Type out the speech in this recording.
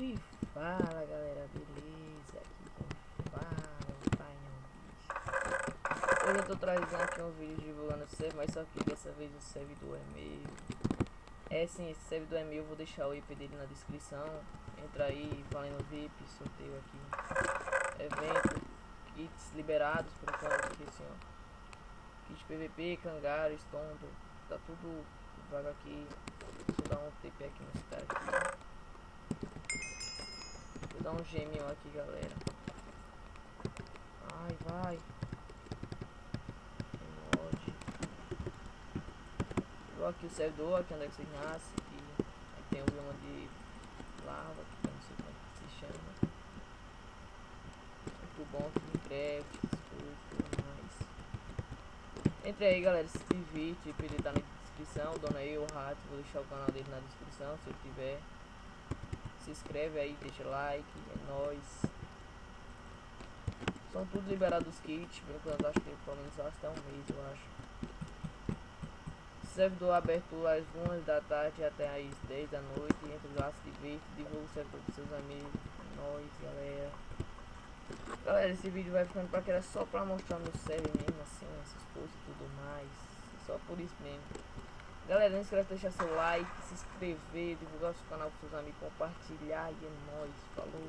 E fala galera, beleza? Aqui quem fala é o Painel. Hoje eu tô trazendo aqui um vídeo divulgando o server, mas só que dessa vez o servidor é meu. É sim, esse servidor é meu, vou deixar o IP dele na descrição. Entra aí, valendo VIP, sorteio aqui. Evento, kits liberados por enquanto aqui assim, ó. Kit PVP, Cangaro, Stombo, tá tudo vaga aqui. Deixa eu dar um TP aqui nesse cara aqui. Vou dar um gêmeo aqui, galera. Ai, vai. Mod. Vou aqui o servidor, aqui onde é que vocês nascem. Aqui tem o bioma de lava, que eu não sei como é que se chama. Muito bom, Minecraft, tudo mais. Entre aí, galera, se divirte, o IP tá na descrição. Dona aí, o Rato, vou deixar o canal dele na descrição, se ele tiver. Se inscreve aí, deixa like, é nóis. São tudo liberados os kits, pelo que eu acho que pelo menos até um mês, eu acho. Servidor aberto às 1 da tarde até às 10 da noite. Entre lá, se divirte, divulga o servidor com seus amigos. Nós, galera. Galera, esse vídeo vai ficando pra que era só pra mostrar meu server mesmo, assim, essas coisas e tudo mais. Só por isso mesmo. Galera, não esquece de deixar seu like, se inscrever, divulgar o seu canal com seus amigos, compartilhar e é nóis. Falou.